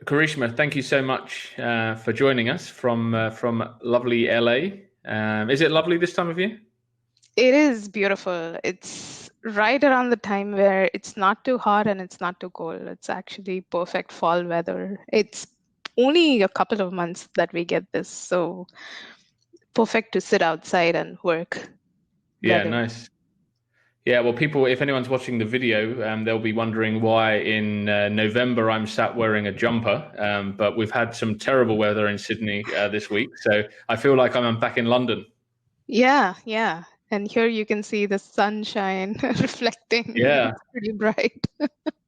Karishma, thank you so much for joining us from lovely LA. Is it lovely this time of year? It is beautiful. It's right around the time where it's not too hot and it's not too cold. It's actually perfect fall weather. It's only a couple of months that we get this, so perfect to sit outside and work Yeah, weather. nice. Yeah, well, people, if anyone's watching the video, they'll be wondering why in November I'm sat wearing a jumper. But we've had some terrible weather in Sydney this week, so I feel like I'm back in London. Yeah, yeah. And here you can see the sunshine reflecting. Yeah, It's pretty bright.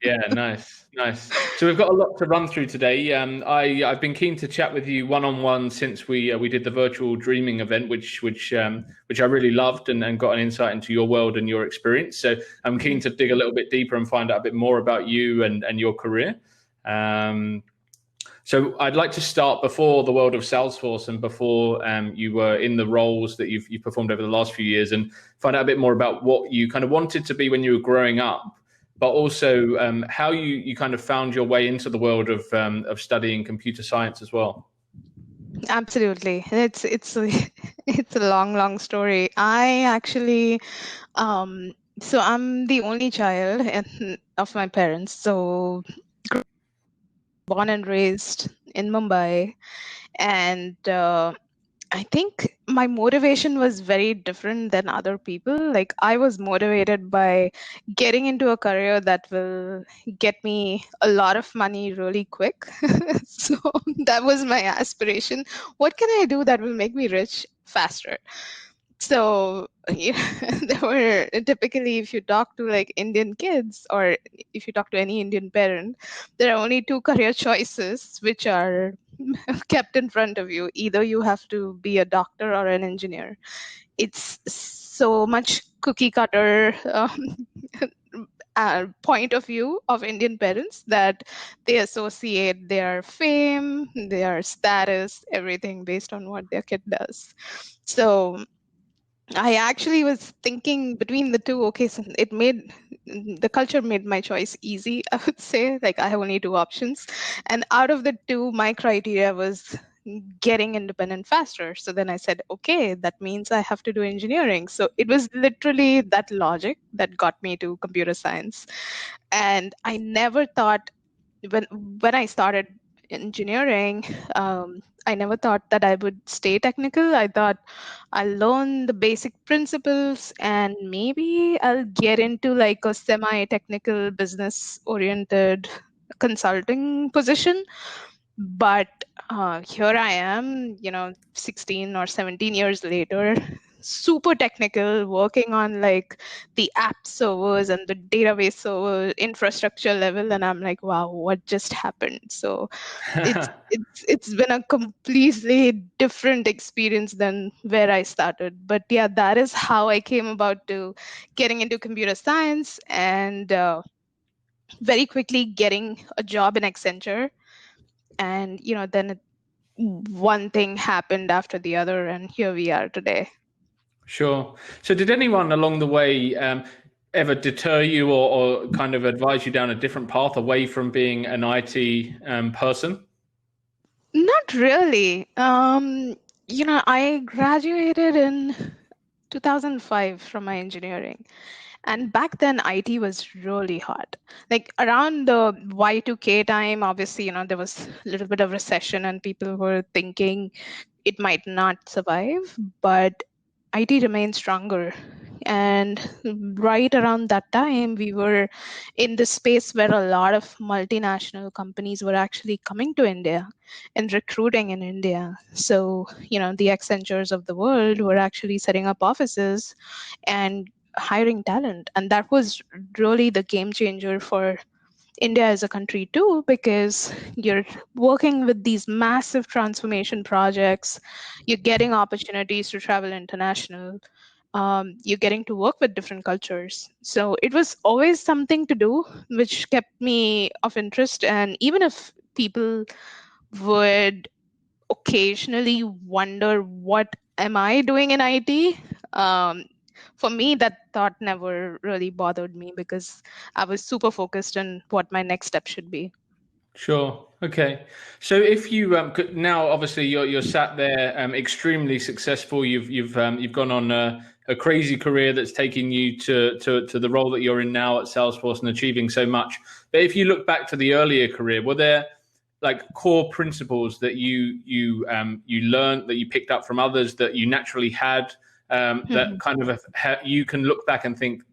yeah, nice, nice. So we've got a lot to run through today. I've been keen to chat with you one on one since we did the virtual dreaming event, which I really loved and got an insight into your world and your experience. So I'm keen to dig a little bit deeper and find out a bit more about you and your career. Um, so I'd like to start before the world of Salesforce and before you were in the roles that you've performed over the last few years, and find out a bit more about what you kind of wanted to be when you were growing up, but also how you kind of found your way into the world of studying computer science as well. Absolutely. It's a, it's a long story. I actually so I'm the only child of my parents. So born and raised in Mumbai, and I think my motivation was very different than other people. Like I was motivated by getting into a career that will get me a lot of money really quick. So that was my aspiration. What can I do that will make me rich faster? So there were typically, if you talk to like Indian kids or if you talk to any Indian parent, there are only two career choices which are kept in front of you. Either you have to be a doctor or an engineer. It's so much cookie cutter point of view of Indian parents that they associate their fame, their status, everything based on what their kid does. So I actually was thinking between the two. Okay, so the culture made my choice easy, I would say. Like I have only two options. And out of the two, my criteria was getting independent faster. So then I said, okay, that means I have to do engineering. So it was literally that logic that got me to computer science. And I never thought when when I started engineering, I never thought that I would stay technical. I thought I'll learn the basic principles and maybe I'll get into like a semi-technical business-oriented consulting position. But here I am, 16 or 17 years later, super technical, working on like the app servers and the database server infrastructure level. And I'm like, wow, what just happened? So it's been a completely different experience than where I started. But yeah, that is how I came about to getting into computer science and very quickly getting a job in Accenture. And then one thing happened after the other, and here we are today. Sure. So did anyone along the way ever deter you or kind of advise you down a different path away from being an IT person? Not really. I graduated in 2005 from my engineering. And back then, IT was really hot. Like around the Y2K time, obviously, there was a little bit of recession and people were thinking it might not survive, but IT remained stronger. And right around that time, we were in the space where a lot of multinational companies were actually coming to India and recruiting in India. So, the Accentures of the world were actually setting up offices and hiring talent. And that was really the game changer for India as a country too, because you're working with these massive transformation projects, you're getting opportunities to travel international, you're getting to work with different cultures. So it was always something to do, which kept me of interest. And even if people would occasionally wonder what am I doing in IT, um, for me that thought never really bothered me because I was super focused on what my next step should be. Sure. Okay. So if you now obviously you're sat there extremely successful. You've gone on a crazy career that's taking you to the role that you're in now at Salesforce and achieving so much. But if you look back to the earlier career, were there like core principles that you learned, that you picked up from others, that you naturally had, that kind of you can look back and think,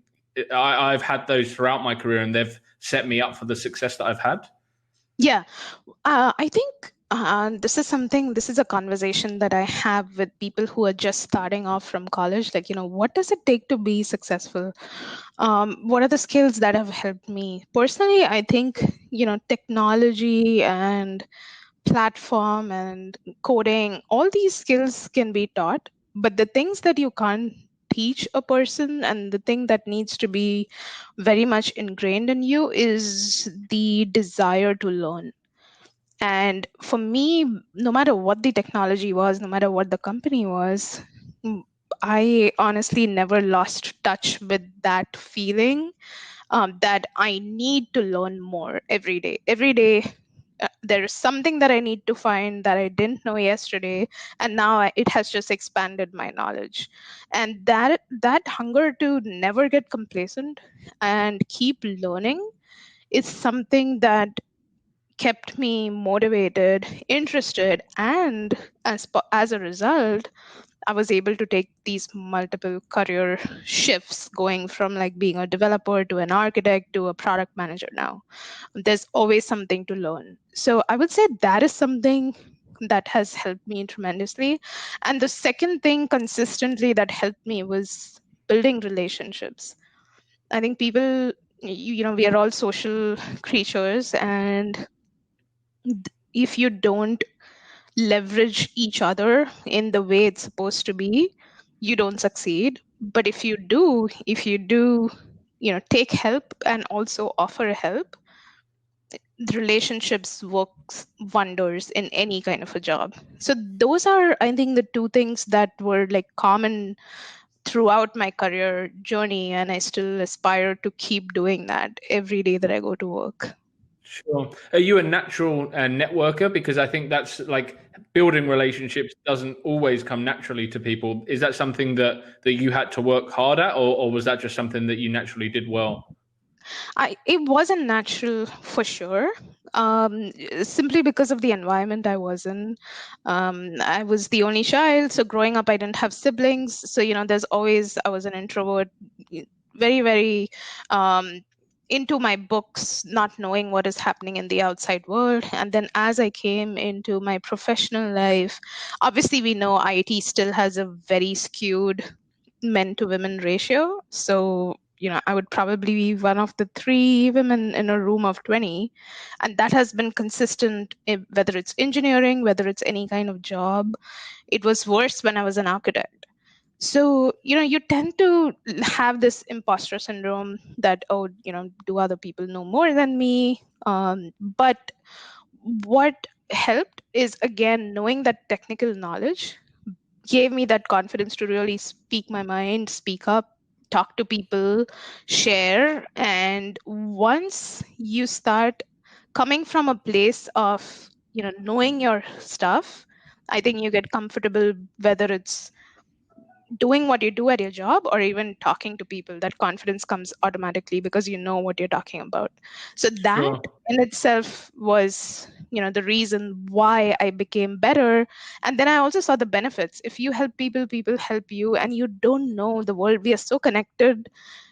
I've had those throughout my career and they've set me up for the success that I've had? Yeah, I think this is a conversation that I have with people who are just starting off from college. Like, what does it take to be successful? What are the skills that have helped me? Personally, I think, technology and platform and coding, all these skills can be taught, but the things that you can't teach a person and the thing that needs to be very much ingrained in you is the desire to learn. And for me, no matter what the technology was, no matter what the company was, mm, I honestly never lost touch with that feeling, that I need to learn more every day. Every day, there is something that I need to find that I didn't know yesterday, and now it has just expanded my knowledge. And that hunger to never get complacent and keep learning is something that kept me motivated, interested, and as a result, I was able to take these multiple career shifts, going from like being a developer to an architect to a product manager now. There's always something to learn. So I would say that is something that has helped me tremendously. And the second thing consistently that helped me was building relationships. I think people, we are all social creatures, and if you don't leverage each other in the way it's supposed to be, you don't succeed. But if you do, take help and also offer help, the relationships works wonders in any kind of a job. So those are, I think, the two things that were like common throughout my career journey, and I still aspire to keep doing that every day that I go to work. Sure. Are you a natural networker? Because I think that's like building relationships doesn't always come naturally to people. Is that something that you had to work hard at, or was that just something that you naturally did well? It wasn't natural for sure, simply because of the environment I was in. I was the only child, so growing up, I didn't have siblings. So, I was an introvert, very, very um, into my books, not knowing what is happening in the outside world. And then as I came into my professional life, obviously, we know IT still has a very skewed men to women ratio. So, I would probably be one of the three women in a room of 20. And that has been consistent, whether it's engineering, whether it's any kind of job. It was worse when I was an architect. So, you tend to have this imposter syndrome that, oh, do other people know more than me? But what helped is, again, knowing that technical knowledge gave me that confidence to really speak my mind, speak up, talk to people, share. And once you start coming from a place of, knowing your stuff, I think you get comfortable, whether it's doing what you do at your job or even talking to people. That confidence comes automatically because you know what you're talking about. So that Sure. in itself was, the reason why I became better. And then I also saw the benefits. If you help people, people help you. And you don't know the world, we are so connected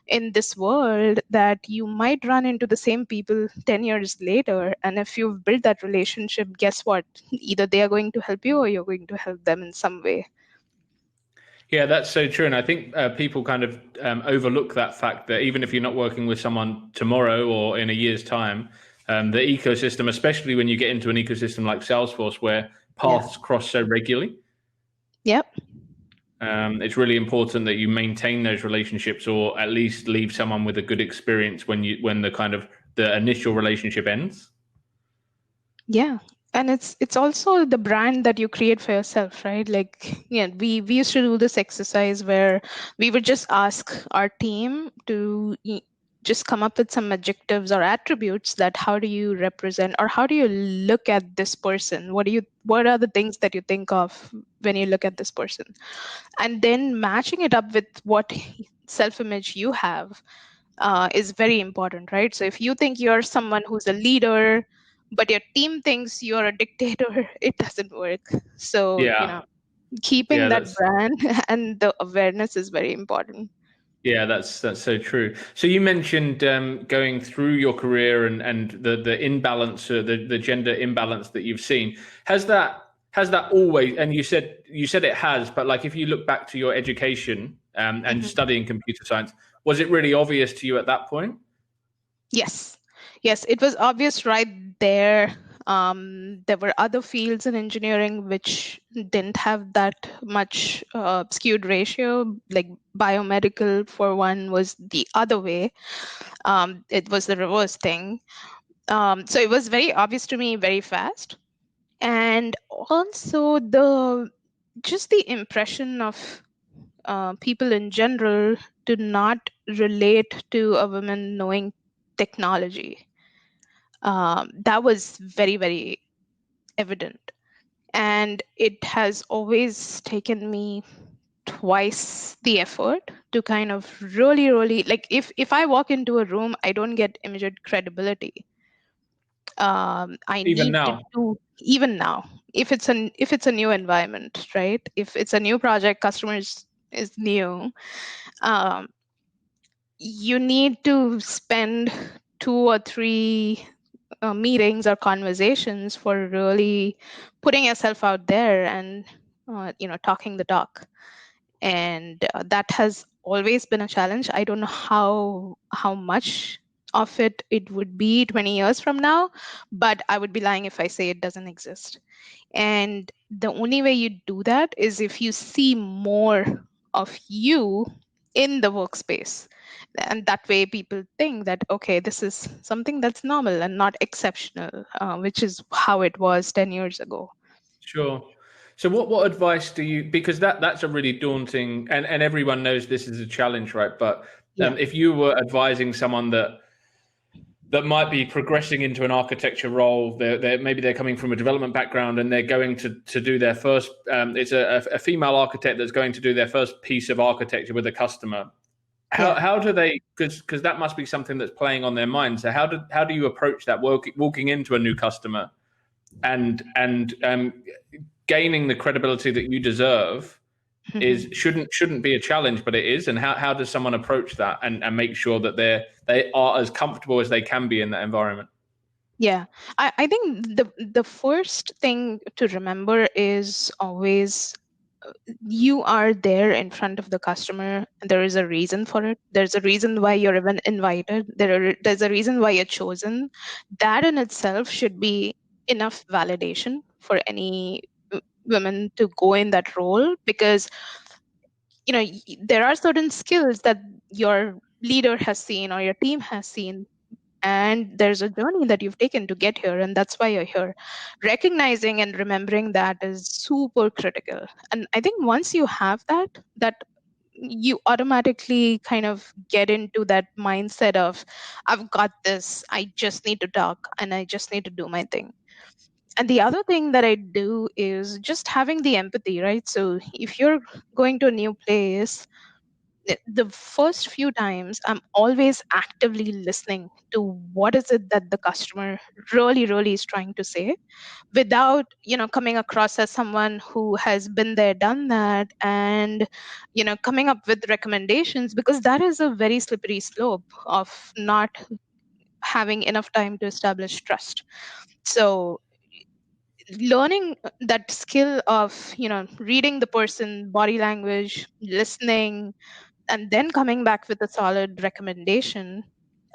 in this world that you might run into the same people 10 years later. And if you've built that relationship, guess what? Either they are going to help you or you're going to help them in some way. Yeah, that's so true. And I think people kind of overlook that fact that even if you're not working with someone tomorrow or in a year's time, the ecosystem, especially when you get into an ecosystem like Salesforce where Yeah. paths cross so regularly, Yep. it's really important that you maintain those relationships or at least leave someone with a good experience when the kind of the initial relationship ends. Yeah. And it's also the brand that you create for yourself, right? Like, yeah, we used to do this exercise where we would just ask our team to just come up with some adjectives or attributes that how do you represent or how do you look at this person? What are the things that you think of when you look at this person? And then matching it up with what self-image you have is very important, right? So if you think you're someone who's a leader, but your team thinks you're a dictator, it doesn't work. So, Yeah. keeping Yeah, that that's brand and the awareness is very important. yeah, that's so true. So you mentioned going through your career and the imbalance, the gender imbalance that you've seen. Has that always? And you said it has, but like if you look back to your education and Mhm. studying computer science, was it really obvious to you at that point? Yes. Yes, it was obvious right there. There were other fields in engineering which didn't have that much skewed ratio, like biomedical, for one, was the other way. It was the reverse thing. So it was very obvious to me very fast. And also just the impression of people in general do not relate to a woman knowing technology. That was very, very evident. And it has always taken me twice the effort to kind of really, really, like if I walk into a room, I don't get immediate credibility. I Even need to now, do, even now, if it's a new environment, right? If it's a new project, customers is new, um, you need to spend 2 or 3 meetings or conversations for really putting yourself out there and talking the talk. And that has always been a challenge. I don't know how much of it would be 20 years from now, but I would be lying if I say it doesn't exist. And the only way you do that is if you see more of you in the workspace. And that way people think that, okay, this is something that's normal and not exceptional, which is how it was 10 years ago. sure. So what advice do you, because that's a really daunting, and everyone knows this is a challenge, right? But Yeah. if you were advising someone that might be progressing into an architecture role. Maybe they're coming from a development background and they're going to do their first. It's a female architect that's going to do their first piece of architecture with a customer. How Yeah. how do they? Because that must be something that's playing on their mind. So how do you approach that? Walking into a new customer and gaining the credibility that you deserve is shouldn't be a challenge, but it is. And how does someone approach that and make sure that they are as comfortable as they can be in that environment? Yeah, I think the first thing to remember is always you are there in front of the customer. And there is a reason for it. There's a reason why you're even invited. There's a reason why you're chosen. That in itself should be enough validation for any women to go in that role, because there are certain skills that your leader has seen or your team has seen, and there's a journey that you've taken to get here, and that's why you're here. Recognizing and remembering that is super critical. And I think once you have that you automatically kind of get into that mindset of, I've got this, I just need to talk and I just need to do my thing. And the other thing that I do is just having the empathy, right? So if you're going to a new place, the first few times I'm always actively listening to what is it that the customer really, really is trying to say, without coming across as someone who has been there, done that, and coming up with recommendations, because that is a very slippery slope of not having enough time to establish trust. So learning that skill of reading the person body language, listening, and then coming back with a solid recommendation,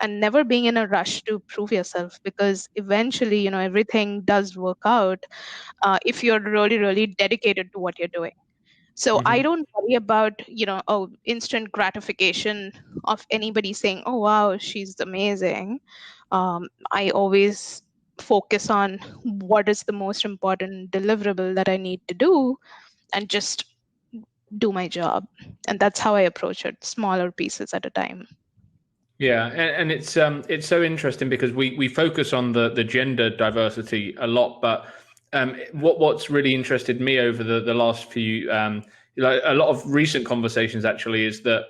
and never being in a rush to prove yourself, because eventually everything does work out if you're really, really dedicated to what you're doing. So I Hmm. don't worry about instant gratification of anybody saying, oh wow, she's amazing. I always focus on what is the most important deliverable that I need to do, and just do my job. And that's how I approach it, smaller pieces at a time. Yeah, and it's so interesting because we focus on the gender diversity a lot, but what's really interested me over the last few like a lot of recent conversations actually is that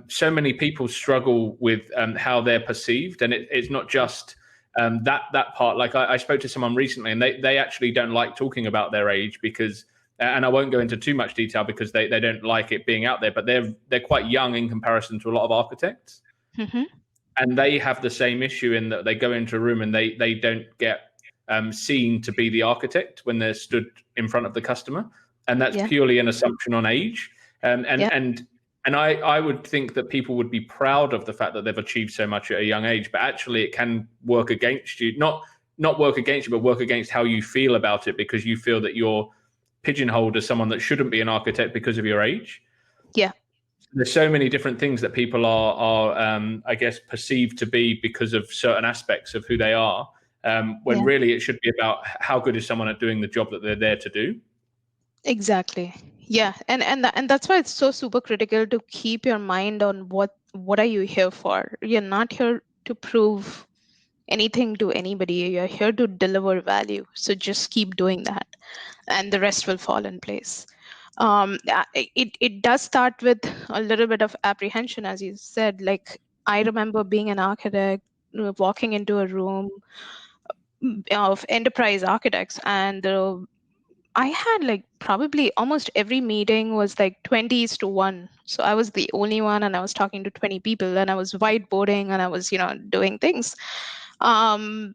so many people struggle with how they're perceived, and it's not just that part. Like I spoke to someone recently, and they actually don't like talking about their age because. And I won't go into too much detail because they don't like it being out there, but they're quite young in comparison to a lot of architects, Mm-hmm. and they have the same issue in that they go into a room and they don't get seen to be the architect when they're stood in front of the customer, and that's Yeah. purely an assumption on age. Um, and Yeah. and and I would think that people would be proud of the fact that they've achieved so much at a young age, but actually it can work against you. Not work against you, but work against how you feel about it because you feel that you're pigeonholed as someone that shouldn't be an architect because of your age. Yeah. There's so many different things that people are I guess perceived to be because of certain aspects of who they are. When Yeah. really it should be about how good is someone at doing the job that they're there to do. Exactly. Yeah. And that's why it's so super critical to keep your mind on what are you here for? You're not here to prove anything to anybody. You're here to deliver value. So just keep doing that, and the rest will fall in place. It does start with a little bit of apprehension, as you said. Like, I remember being an architect, walking into a room of enterprise architects, and I had like probably almost every meeting was like 20s to 1. So I was the only one, and I was talking to 20 people, and I was whiteboarding, and I was, doing things. Um,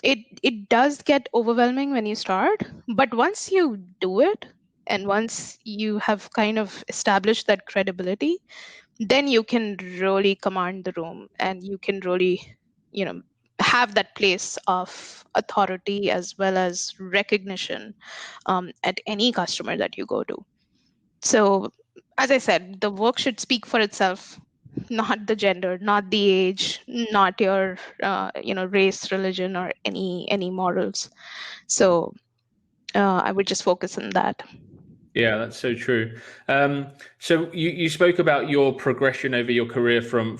it does get overwhelming when you start, but once you do it, and once you have kind of established that credibility, then you can really command the room, and you can really, you know, have that place of authority as well as recognition at any customer that you go to. So, as I said, the work should speak for itself, not the gender, not the age, not your race, religion, or any morals. So I would just focus on that. Yeah, that's so true. So you spoke about your progression over your career from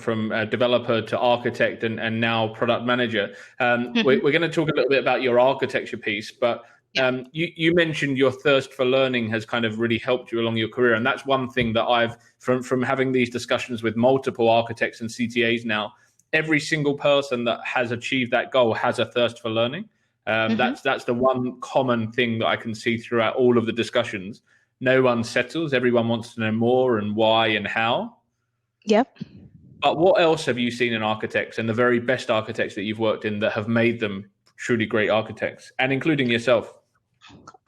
developer to architect and now product manager. Hmm. We're going to talk a little bit about your architecture piece, but Yeah. you mentioned your thirst for learning has kind of really helped you along your career, and that's one thing that I've from having these discussions with multiple architects and CTAs now. Every single person that has achieved that goal has a thirst for learning. Hmm. That's the one common thing that I can see throughout all of the discussions. No one settles. Everyone wants to know more and why and how. Yep. But what else have you seen in architects and the very best architects that you've worked in that have made them truly great architects, and including yourself?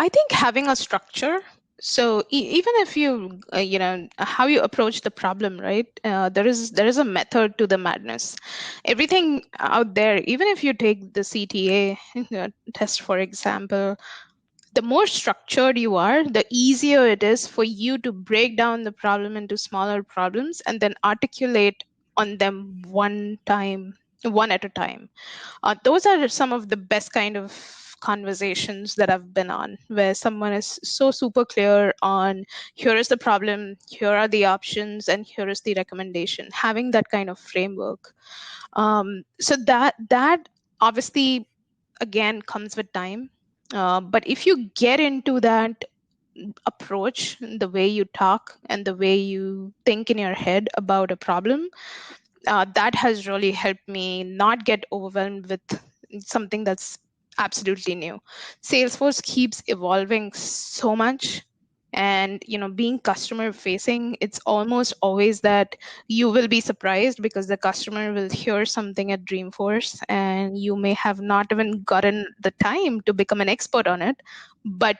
I think having a structure. So even if you, how you approach the problem, right? There is a method to the madness. Everything out there, even if you take the CTA test, for example, the more structured you are, the easier it is for you to break down the problem into smaller problems and then articulate on them one at a time. Those are some of the best kind of conversations that I've been on, where someone is so super clear on, here is the problem, here are the options, and here is the recommendation. Having that kind of framework. So that obviously again comes with time. But if you get into that approach, the way you talk and the way you think in your head about a problem, that has really helped me not get overwhelmed with something that's absolutely new. Salesforce keeps evolving so much, and being customer facing, it's almost always that you will be surprised because the customer will hear something at Dreamforce, and you may have not even gotten the time to become an expert on it, but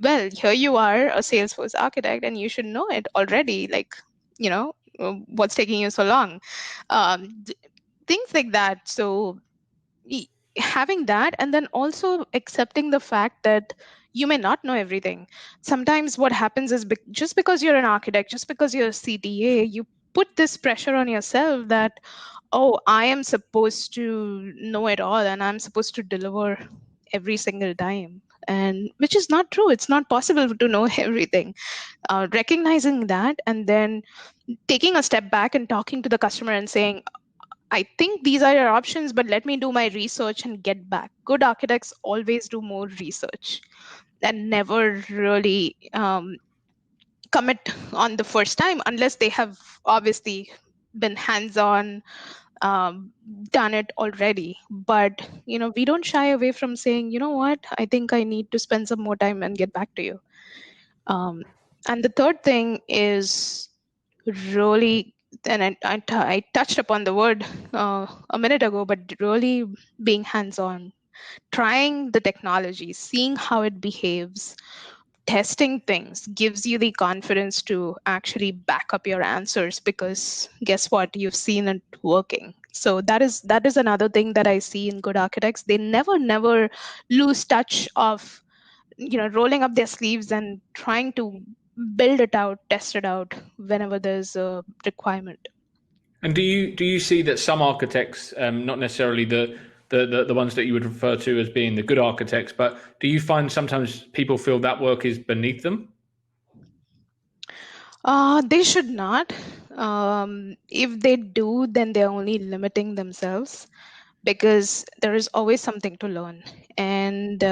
well, here you are, a Salesforce architect, and you should know it already. Like, what's taking you so long? Things like that. So y- having that, and then also accepting the fact that you may not know everything. Sometimes what happens is, just because you're an architect, just because you're a CTA, you put this pressure on yourself that, oh, I am supposed to know it all, and I'm supposed to deliver every single time, and which is not true. It's not possible to know everything. Recognizing that, and then taking a step back and talking to the customer and saying, I think these are your options, but let me do my research and get back. Good architects always do more research and never really commit on the first time unless they have obviously been hands-on, um, done it already. But we don't shy away from saying, you know what, I think I need to spend some more time and get back to you. And the third thing is really, and I touched upon the word a minute ago, but really being hands-on, trying the technology, seeing how it behaves, testing things gives you the confidence to actually back up your answers, because guess what, you've seen it working. So that is another thing that I see in good architects. They never lose touch of rolling up their sleeves and trying to build it out, test it out whenever there's a requirement. And do you see that some architects, not necessarily the ones that you would refer to as being the good architects, but do you find sometimes people feel that work is beneath them? They should not. If they do, then they're only limiting themselves, because there is always something to learn. And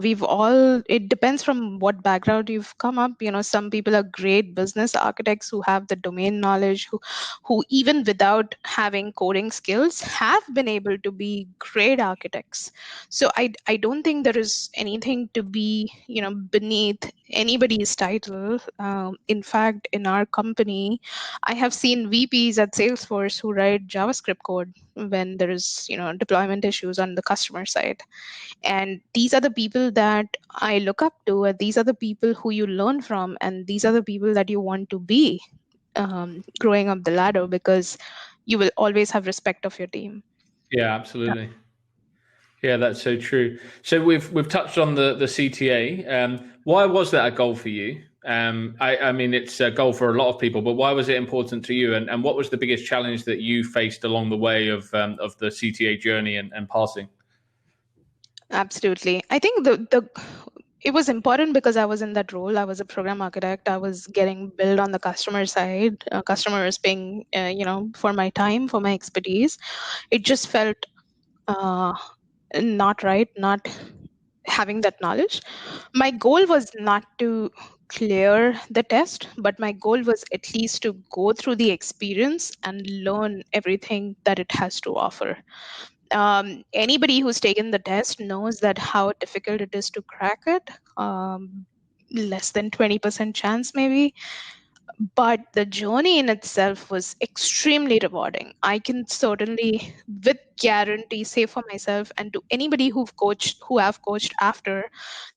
we've all, it depends from what background you've come up. Some people are great business architects who have the domain knowledge, who even without having coding skills have been able to be great architects. So I don't think there is anything to be beneath anybody's title. In fact, in our company, I have seen VPs at Salesforce who write JavaScript code when there is deployment issues on the customer side. And these are the people that I look up to, and these are the people who you learn from, and these are the people that you want to be growing up the ladder, because you will always have respect of your team. Yeah, absolutely. Yeah, that's so true. So we've touched on the CTA. Why was that a goal for you? I mean, it's a goal for a lot of people, but why was it important to you? And what was the biggest challenge that you faced along the way of the CTA journey and passing? Absolutely. I think the it was important because I was in that role. I was a program architect. I was getting billed on the customer side. Customers paying, for my time, for my expertise. It just felt uh, not right, not having that knowledge. My goal was not to clear the test, but my goal was at least to go through the experience and learn everything that it has to offer. Anybody who's taken the test knows that how difficult it is to crack it. Less than 20% chance, maybe. But the journey in itself was extremely rewarding. I can certainly, with guarantee, say for myself and to anybody who have coached after,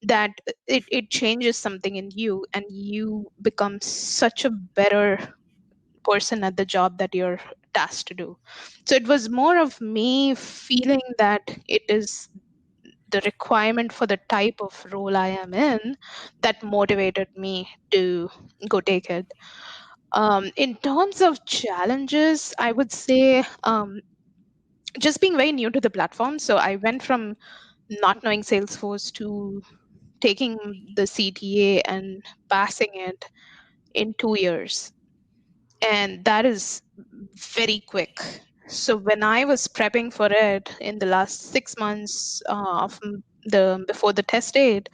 that it changes something in you, and you become such a better person at the job that you're tasked to do. So it was more of me feeling that it is the requirement for the type of role I am in that motivated me to go take it. In terms of challenges, I would say just being very new to the platform. So I went from not knowing Salesforce to taking the CTA and passing it in 2 years. And that is very quick. So when I was prepping for it in the last 6 months of the before the test date,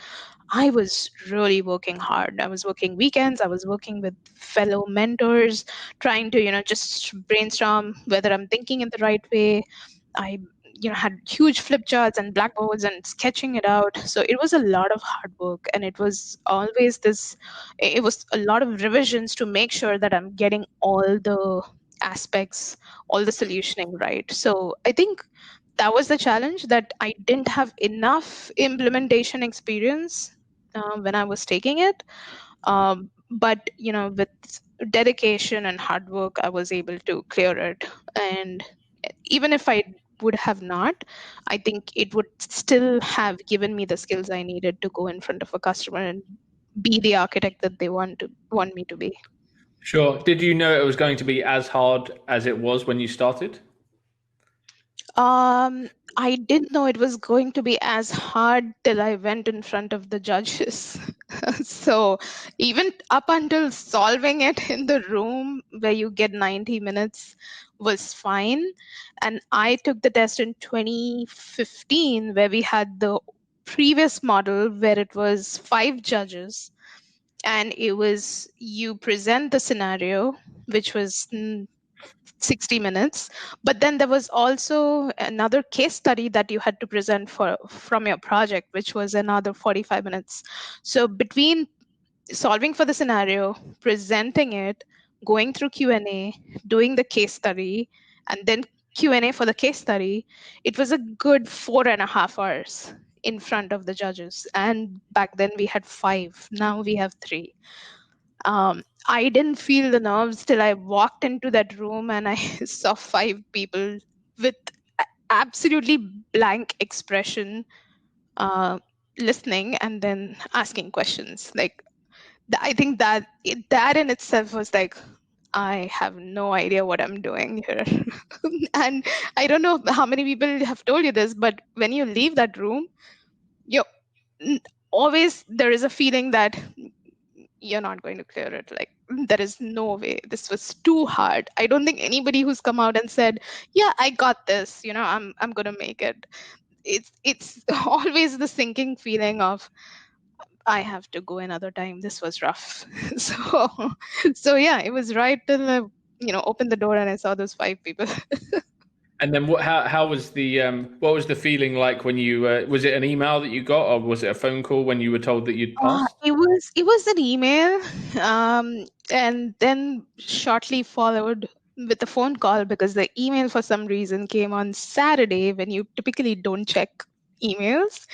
I was really working hard. I was working weekends. I was working with fellow mentors, trying to, just brainstorm whether I'm thinking in the right way. I, had huge flip charts and blackboards and sketching it out. So it was a lot of hard work, and it was always this. It was a lot of revisions to make sure that I'm getting all the aspects, all the solutioning right. So I think that was the challenge, that I didn't have enough implementation experience when I was taking it. But with dedication and hard work, I was able to clear it. And even if I would have not, I think it would still have given me the skills I needed to go in front of a customer and be the architect that they want me to be. Sure. Did you know it was going to be as hard as it was when you started? Um, I didn't know it was going to be as hard till I went in front of the judges. So even up until solving it in the room where you get 90 minutes was fine. And I took the test in 2015 where we had the previous model where it was 5 judges, and it was you present the scenario, which was 60 minutes, but then there was also another case study that you had to present from your project, which was another 45 minutes. So between solving for the scenario, presenting it, going through Q&A, doing the case study, and then Q&A for the case study, it was a good 4.5 hours in front of the judges. And back then we had 5, now we have 3. I didn't feel the nerves till I walked into that room and I saw 5 people with absolutely blank expression, uh, listening and then asking questions. Like, I think that in itself was like, I have no idea what I'm doing here. And I don't know how many people have told you this, but when you leave that room, you always there is a feeling that you're not going to clear it. Like, there is no way, this was too hard. I don't think anybody who's come out and said, yeah, I got this, I'm gonna make it. It's always the sinking feeling of, I have to go another time, this was rough. So yeah, it was right till I opened the door and I saw those 5 people. And then how was the what was the feeling like when you was it an email that you got, or was it a phone call when you were told that you'd passed? It was an email, and then shortly followed with a phone call, because the email for some reason came on Saturday when you typically don't check emails.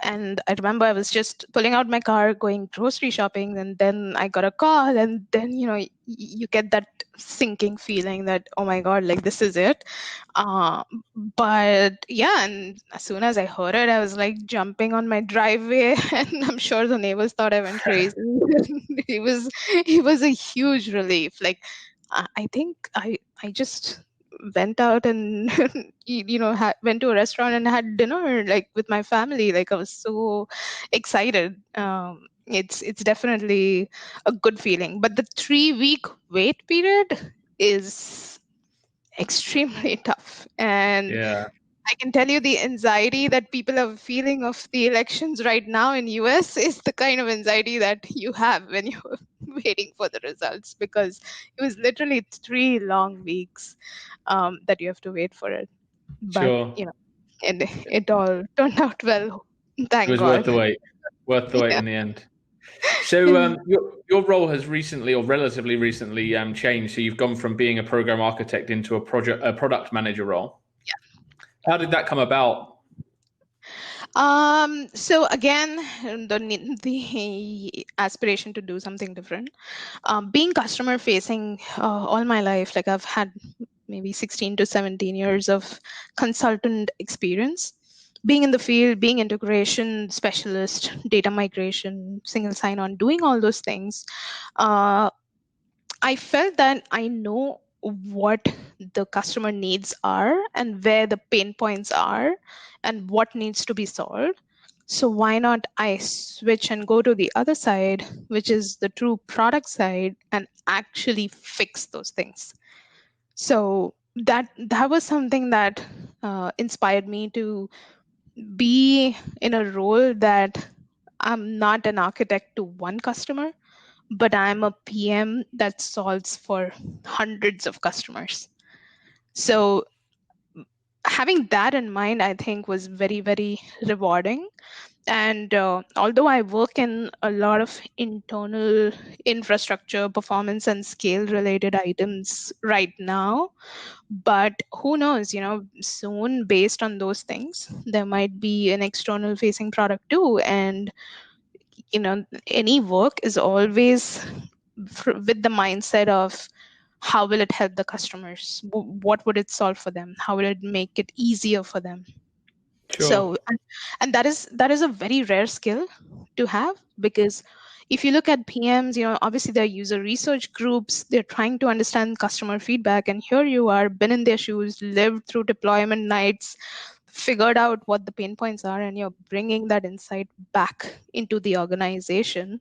And I remember I was just pulling out my car, going grocery shopping, and then I got a call, and then you get that sinking feeling that, oh my god, like this is it. Uh, but yeah, and as soon as I heard it, I was like jumping on my driveway, and I'm sure the neighbors thought I went crazy. It was a huge relief. Like, I think I just went out and went to a restaurant and had dinner, like, with my family. Like, I was so excited. It's definitely a good feeling, but the 3-week wait period is extremely tough. And Yeah, I can tell you the anxiety that people are feeling of the elections right now in US is the kind of anxiety that you have when you're waiting for the results, because it was literally 3 long weeks, that you have to wait for it. But sure. it all turned out well, It thank was worth God. the wait. Worth the wait Yeah. in the end. So your role has recently, or relatively recently, changed. So you've gone from being a program architect into a product manager role. How did that come about? So again, the aspiration to do something different. Being customer facing all my life, like, I've had maybe 16 to 17 years of consultant experience. Being in the field, being integration specialist, data migration, single sign-on, doing all those things, uh, I felt that I know what the customer needs are and where the pain points are and what needs to be solved. So why not I switch and go to the other side, which is the true product side, and actually fix those things. So that was something that inspired me to be in a role that I'm not an architect to one customer, but I'm a PM that solves for hundreds of customers. So having that in mind, I think, was very, very rewarding. And although I work in a lot of internal infrastructure, performance, and scale related items right now, but who knows, soon, based on those things, there might be an external facing product too. And any work is always with the mindset of, how will it help the customers? What would it solve for them? How will it make it easier for them? Sure. So, and that is a very rare skill to have, because if you look at PMs, obviously they're user research groups, they're trying to understand customer feedback, and here you are, been in their shoes, lived through deployment nights, figured out what the pain points are and you're bringing that insight back into the organization,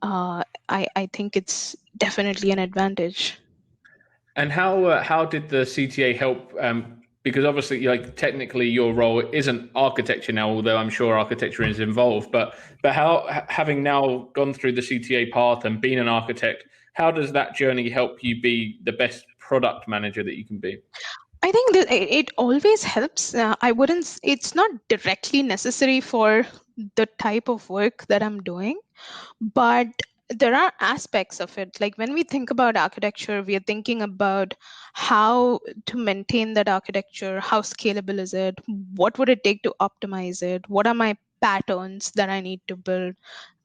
I think it's definitely an advantage. And how did the CTA help? Because obviously, like technically, your role isn't architecture now, although I'm sure architecture is involved. But how, having now gone through the CTA path and been an architect, how does that journey help you be the best product manager that you can be? I think that it always helps. I wouldn't, it's not directly necessary for the type of work that I'm doing, but there are aspects of it. Like when we think about architecture, we are thinking about how to maintain that architecture, how scalable is it, what would it take to optimize it, what are my patterns that I need to build.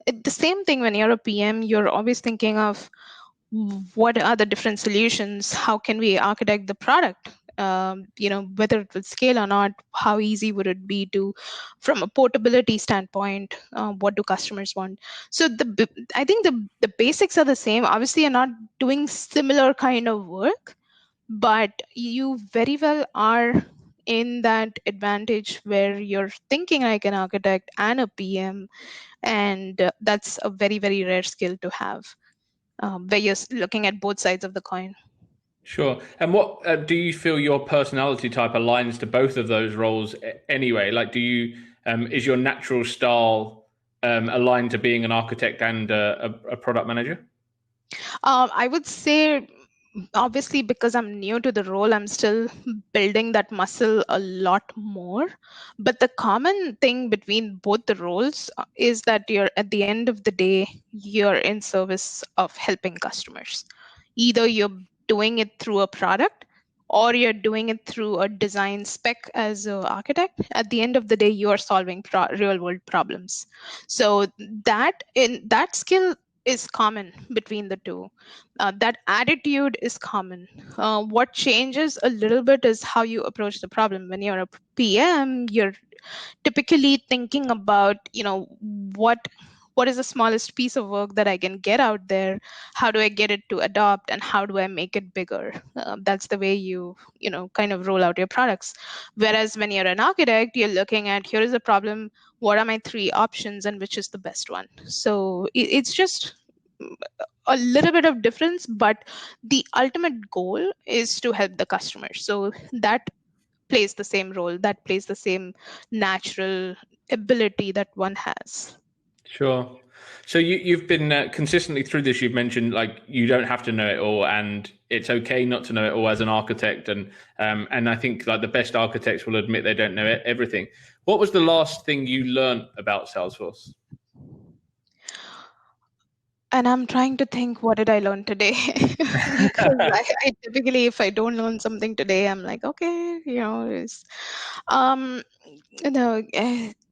The same thing when you're a PM, you're always thinking of what are the different solutions, how can we architect the product, whether it will scale or not, how easy would it be to, from a portability standpoint, what do customers want. So I think the basics are the same. Obviously you're not doing similar kind of work, but you very well are in that advantage where you're thinking like an architect and a PM, and that's a very, very rare skill to have, where you're looking at both sides of the coin. Sure. And what do you feel your personality type aligns to both of those roles anyway? Like, do you is your natural style aligned to being an architect and a product manager? I would say, obviously, because I'm new to the role, I'm still building that muscle a lot more. But the common thing between both the roles is that you're, at the end of the day, you're in service of helping customers. Either you're doing it through a product or you're doing it through a design spec as an architect. At the end of the day, you are solving real world problems. So that skill is common between the two. That attitude is common. What changes a little bit is how you approach the problem. When you're a PM, you're typically thinking about, what is the smallest piece of work that I can get out there? How do I get it to adopt, and how do I make it bigger? That's the way you kind of roll out your products. Whereas when you're an architect, you're looking at, here is a problem, what are my three options, and which is the best one? So it's just a little bit of difference, but the ultimate goal is to help the customer. So that plays the same role, that plays the same natural ability that one has. Sure. So you've been consistently through this. You've mentioned like you don't have to know it all, and it's okay not to know it all as an architect. And I think like the best architects will admit they don't know everything. What was the last thing you learned about Salesforce? And I'm trying to think, what did I learn today? Because I typically, if I don't learn something today, I'm like, okay, it's, um,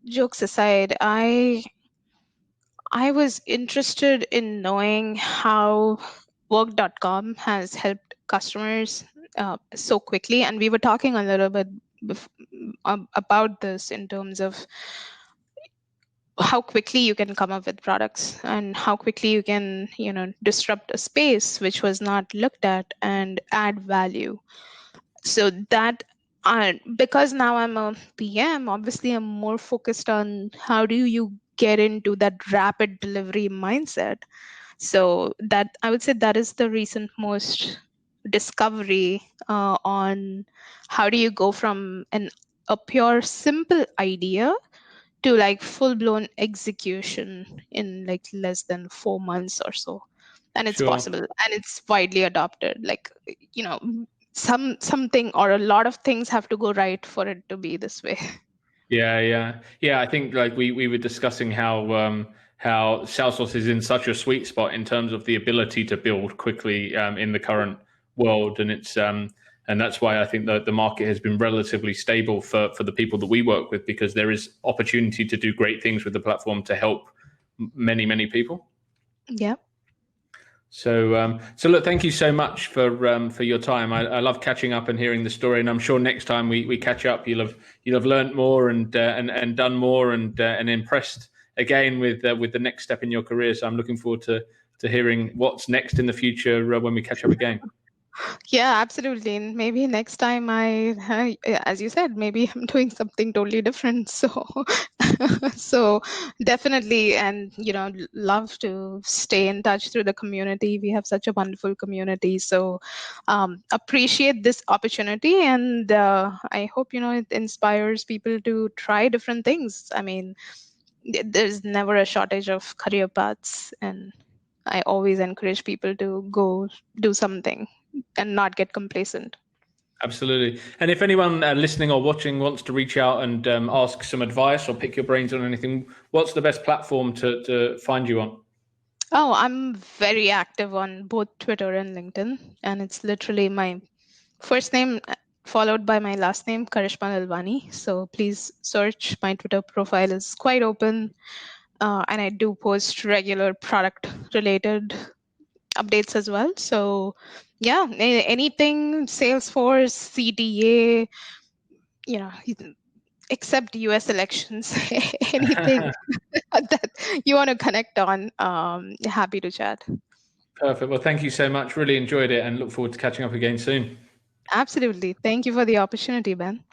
jokes aside, I was interested in knowing how work.com has helped customers so quickly. And we were talking a little bit about this in terms of how quickly you can come up with products and how quickly you can, disrupt a space which was not looked at and add value. So that, because now I'm a PM, obviously I'm more focused on how do you get into that rapid delivery mindset. So that, I would say, that is the recent most discovery on how do you go from a pure simple idea to like full blown execution in like less than 4 months or so. And it's Sure. possible, and it's widely adopted. Like, something or a lot of things have to go right for it to be this way. Yeah. I think like we were discussing how Salesforce is in such a sweet spot in terms of the ability to build quickly in the current world, and it's and that's why I think that the market has been relatively stable for the people that we work with, because there is opportunity to do great things with the platform to help many people. Yeah. So look, thank you so much for your time. I love catching up and hearing the story, and I'm sure next time we catch up, you'll have learned more and done more and impressed again with the next step in your career. So I'm looking forward to hearing what's next in the future when we catch up again. Yeah, absolutely. And maybe next time as you said, maybe I'm doing something totally different. So, so definitely, and love to stay in touch through the community. We have such a wonderful community. So, appreciate this opportunity, and I hope it inspires people to try different things. I mean, there's never a shortage of career paths, and I always encourage people to go do something and not get complacent. Absolutely. And if anyone listening or watching wants to reach out and ask some advice or pick your brains on anything, what's the best platform to find you on? Oh, I'm very active on both Twitter and LinkedIn, and it's literally my first name followed by my last name, Karishma Lalwani. So please search. My Twitter profile is quite open, and I do post regular product related updates as well. So yeah, anything Salesforce, CTA, you know, except US elections, anything that you want to connect on, happy to chat. Perfect. Well, thank you so much. Really enjoyed it and look forward to catching up again soon. Absolutely. Thank you for the opportunity, Ben.